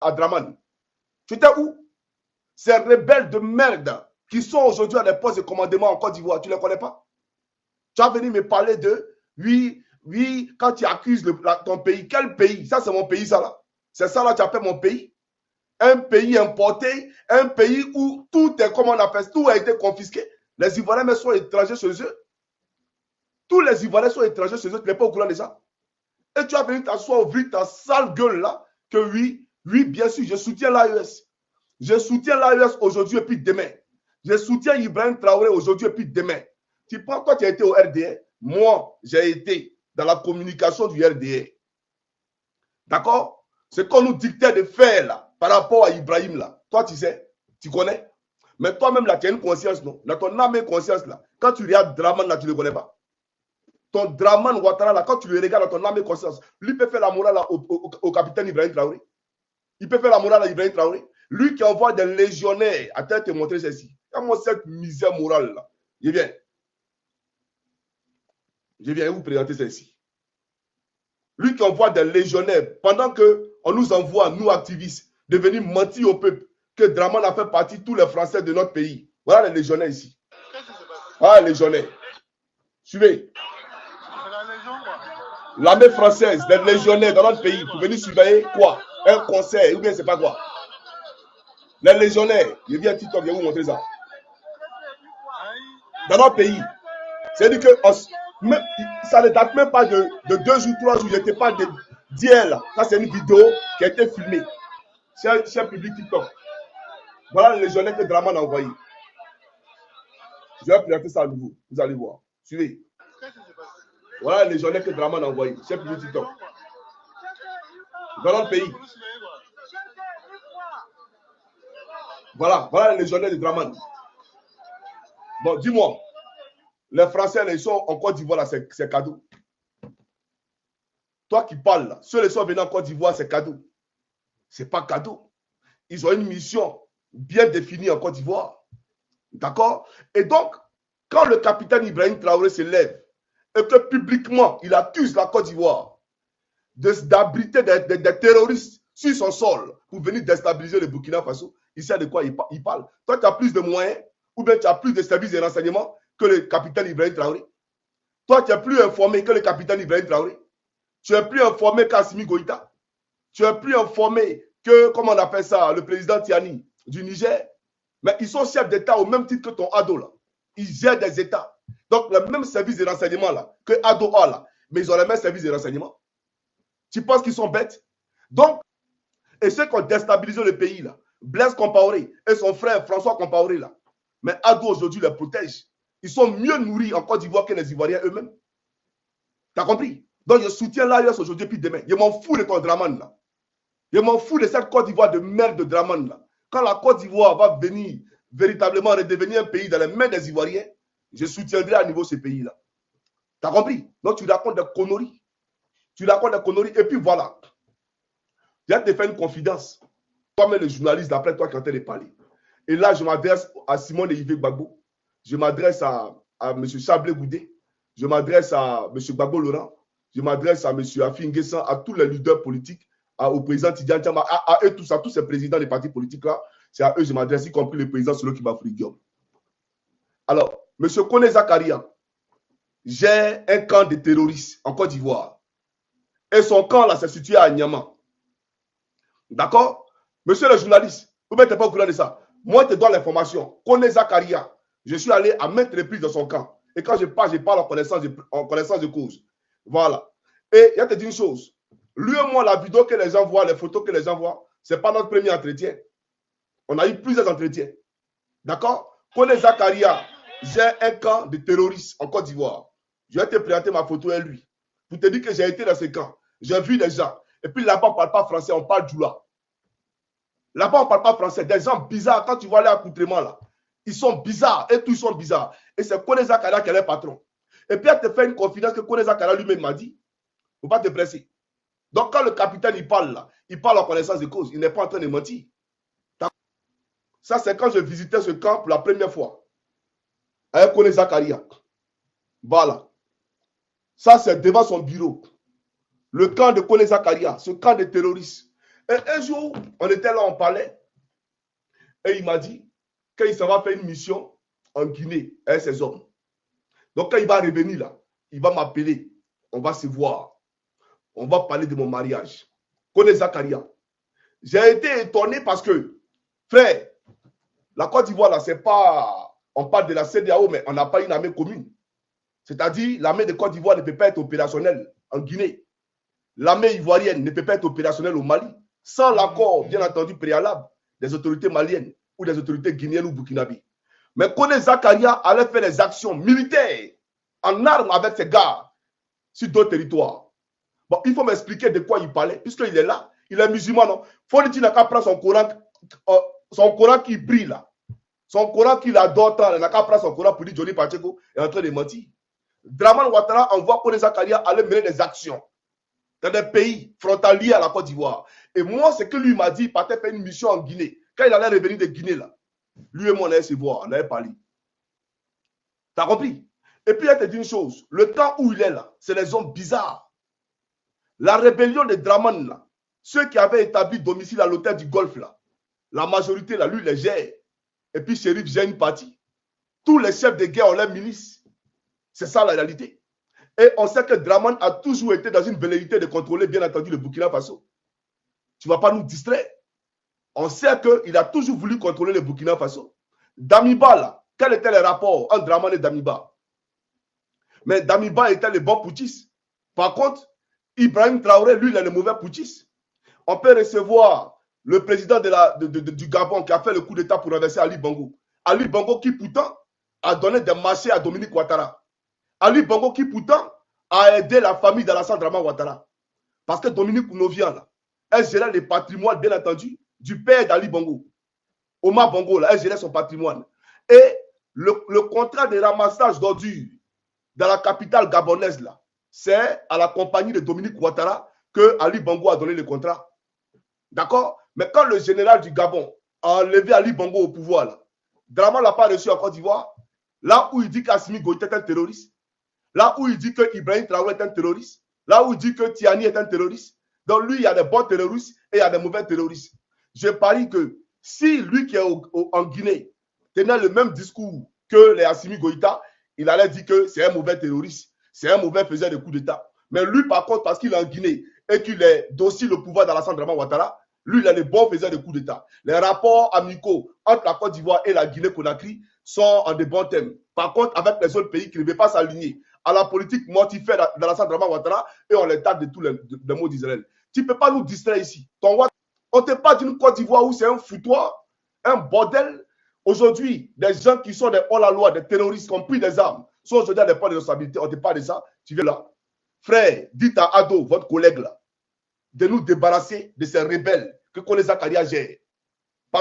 à Draman. Tu étais où? Ces rebelles de merde qui sont aujourd'hui à des postes de commandement en Côte d'Ivoire, tu ne les connais pas? Tu vas venir me parler de, oui, quand tu accuses ton pays. Quel pays? Ça, c'est mon pays, ça là. C'est ça là, tu appelles mon pays? Un pays importé, un pays où tout est, comme on appelle, tout a été confisqué. Les Ivoiriens même sont étrangers chez eux. Tous les Ivoiriens sont étrangers chez eux, tu n'es pas au courant de ça. Et tu vas venir t'asseoir, ouvrir ta sale gueule là, que oui, bien sûr, je soutiens l'AES. Je soutiens l'AES aujourd'hui et puis demain. Je soutiens Ibrahim Traoré aujourd'hui et puis demain. Tu penses, toi, tu as été au RDR? Moi, j'ai été dans la communication du RDR. D'accord? Ce qu'on nous dictait de faire là, par rapport à Ibrahim là. Toi, tu sais, tu connais. Mais toi-même là, tu as une conscience, non? Dans ton âme et conscience là, quand tu regardes Draman là, tu ne le connais pas. Ton Draman Ouattara là, quand tu le regardes dans ton âme et conscience, lui peut faire la morale là au capitaine Ibrahim Traoré. Il peut faire la morale à Ibrahim Traoré. Lui qui envoie des légionnaires. Attends, te montrer ceci. Comment cette misère morale là? Je viens vous présenter ceci. Lui qui envoie des légionnaires pendant qu'on nous envoie, nous activistes, de venir mentir au peuple que Draman a fait partie de tous les Français de notre pays. Voilà les légionnaires ici. Voilà les légionnaires. Suivez. L'armée française, des légionnaires dans notre pays pour venir surveiller quoi? Un concert ou bien c'est pas quoi? Les légionnaires, je viens TikTok, je vais vous montrer ça. Dans notre pays, c'est-à-dire que ça ne date même pas de 2 jours, 3 jours, je te parle d'hier là. Ça, c'est une vidéo qui a été filmée. Cher public TikTok. Voilà les légionnaires que Draman a envoyé. Je vais présenter ça à nouveau. Vous allez voir. Suivez. Voilà les légionnaires que Draman a envoyé. Cher public TikTok. Dans notre pays. Voilà les légionnaires de Draman. Bon, dis-moi. Les Français, ils sont en Côte d'Ivoire, là, c'est cadeau. Toi qui parles, là, ceux qui sont venus en Côte d'Ivoire, c'est cadeau. C'est pas cadeau. Ils ont une mission bien définie en Côte d'Ivoire. D'accord? Et donc, quand le capitaine Ibrahim Traoré se lève et que publiquement, il accuse la Côte d'Ivoire d'abriter des terroristes sur son sol pour venir déstabiliser le Burkina Faso, il sait de quoi il parle. Toi, tu as plus de moyens ou bien tu as plus de services de renseignement que le capitaine Ibrahim Traoré. Toi, tu es plus informé que le capitaine Ibrahim Traoré. Tu es plus informé qu'Assimi Goïta. Tu es plus informé que, comment on appelle ça, le président Tiani du Niger. Mais ils sont chefs d'État au même titre que ton Ado là. Ils gèrent des États. Donc, le même service de renseignement là que Ado a là. Mais ils ont le même service de renseignement. Tu penses qu'ils sont bêtes? Donc, et ceux qui ont déstabilisé le pays là, Blaise Compaoré et son frère François Compaoré là. Mais Ado aujourd'hui les protège. Ils sont mieux nourris en Côte d'Ivoire que les Ivoiriens eux-mêmes. Tu as compris? Donc, je soutiens l'AES aujourd'hui puis demain. Je m'en fous de ton Draman là. Je m'en fous de cette Côte d'Ivoire de merde de Draman là. Quand la Côte d'Ivoire va venir véritablement redevenir un pays dans les mains des Ivoiriens, je soutiendrai à niveau ces pays-là. Tu as compris? Donc, tu racontes des conneries. Tu racontes des conneries. Et puis voilà. Je vais te faire une confidence. Toi-même, le journaliste, d'après toi qui es en train de parler. Et là, je m'adresse à Simon de Yves Gbagbo. Je m'adresse à M. Chablé Goudé. Je m'adresse à M. Gbagbo Laurent. Je m'adresse à M. Afin Guessan, à tous les leaders politiques, au président Tidiane Tchama, à eux tous, à tous ces présidents des partis politiques-là. C'est à eux que je m'adresse, y compris le président Solo Kibafri Guillaume. Alors, M. Kone Zakaria gère un camp de terroristes en Côte d'Ivoire. Et son camp, là, c'est situé à Niamey. D'accord? Monsieur le journaliste, vous n'êtes pas au courant de ça. Moi, je te donne l'information. Kone Zakaria, je suis allé à maintes reprises dans son camp. Et quand je parle en connaissance de cause. Voilà. Et il y a te dire une chose. Lui et moi, la vidéo que les gens voient, les photos que les gens voient, ce n'est pas notre premier entretien. On a eu plusieurs entretiens. D'accord? Kone Zakaria j'ai un camp de terroristes en Côte d'Ivoire. Je vais te présenter ma photo et lui. Pour te dire que j'ai été dans ce camp. J'ai vu des gens. Et puis là-bas, on ne parle pas français, on parle djoula. Là-bas, on ne parle pas français. Des gens bizarres, quand tu vois les accoutrements là, ils sont bizarres. Et tous ils sont bizarres. Et c'est Kone Zakaria qui est le patron. Et puis, elle te fait une confidence que Kone Zakaria lui-même m'a dit. Il ne faut pas te presser. Donc, quand le capitaine il parle là, il parle en connaissance de cause. Il n'est pas en train de mentir. Ça, c'est quand je visitais ce camp pour la première fois. Avec Kone Zakaria. Voilà. Ça, c'est devant son bureau. Le camp de Kone Zakaria, ce camp de terroristes. Et un jour, on était là, on parlait, et il m'a dit qu'il s'en va faire une mission en Guinée avec ses hommes. Donc, quand il va revenir là, il va m'appeler, on va se voir, on va parler de mon mariage. Connais Zakaria. J'ai été étonné parce que, frère, la Côte d'Ivoire, là, c'est pas. On parle de la CEDEAO, mais on n'a pas une armée commune. C'est-à-dire, l'armée de Côte d'Ivoire ne peut pas être opérationnelle en Guinée. L'armée ivoirienne ne peut pas être opérationnelle au Mali, sans l'accord, bien entendu, préalable des autorités maliennes ou des autorités guinéennes ou burkinabées. Mais Kone Zakaria allait faire des actions militaires en armes avec ses gars sur d'autres territoires. Bon, il faut m'expliquer de quoi il parlait, puisqu'il est là. Il est musulman, non? Faut dire qu'il n'a qu'à prendre son Coran qui brille là. Son Coran qu'il adore tant, il n'a qu'à prendre son Coran pour dire Johnny Pacheco est en train de mentir. Draman Ouattara envoie Kone Zakaria aller mener des actions dans des pays frontaliers à la Côte d'Ivoire. Et moi, ce que lui m'a dit, il partait faire une mission en Guinée. Quand il allait revenir de Guinée, là, lui et moi, on allait se voir, on allait parler. T'as compris? Et puis, il te dit une chose, le temps où il est là, c'est les hommes bizarres. La rébellion de Draman, là, ceux qui avaient établi domicile à l'hôtel du Golfe, là, la majorité, là, lui, les gère. Et puis, Chérif gère une partie. Tous les chefs de guerre ont leur milice. C'est ça la réalité. Et on sait que Draman a toujours été dans une velléité de contrôler, bien entendu, le Burkina Faso. Tu ne vas pas nous distraire. On sait qu'il a toujours voulu contrôler le Burkina Faso. Damiba, là, quel était le rapport entre Draman et Damiba? Mais Damiba était le bon putschiste. Par contre, Ibrahim Traoré, lui, il est le mauvais putschiste. On peut recevoir le président du Gabon qui a fait le coup d'État pour renverser Ali Bongo. Ali Bongo qui, pourtant, a donné des marchés à Dominique Ouattara. Ali Bongo qui, pourtant, a aidé la famille d'Alassane Draman Ouattara. Parce que Dominique Kounovian, là, elle gérait le patrimoine, bien entendu, du père d'Ali Bongo. Omar Bongo, là, elle gérait son patrimoine. Et le contrat de ramassage d'ordures dans la capitale gabonaise, là, c'est à la compagnie de Dominique Ouattara que Ali Bongo a donné le contrat. D'accord? Mais quand le général du Gabon a enlevé Ali Bongo au pouvoir, là, Draman ne l'a pas reçu en Côte d'Ivoire, là où il dit qu'Assimi Goïta est un terroriste, là où il dit que Ibrahim Traoré est un terroriste, là où il dit que Tiani est un terroriste. Donc lui, il y a des bons terroristes et il y a des mauvais terroristes. Je parie que si lui qui est en Guinée tenait le même discours que les Assimi Goïta, il allait dire que c'est un mauvais terroriste, c'est un mauvais faiseur de coups d'État. Mais lui, par contre, parce qu'il est en Guinée et qu'il est docile au pouvoir d'Alassane Draman Ouattara, lui, il est le bon faiseur de coups d'État. Les rapports amicaux entre la Côte d'Ivoire et la Guinée-Conakry sont en de bons thèmes. Par contre, avec les autres pays qui ne veulent pas s'aligner à la politique mortifère d'Alassane Draman Ouattara, et on les tape de tous les mots d'Israël. Tu ne peux pas nous distraire ici. On ne te parle d'une Côte d'Ivoire où c'est un foutoir, un bordel. Aujourd'hui, des gens qui sont des hors-la-loi, des terroristes qui ont pris des armes, sont aujourd'hui à des points de responsabilité. On te parle de ça. Tu viens là. Frère, dites à Ado, votre collègue là, de nous débarrasser de ces rebelles que Kone Zakaria gère.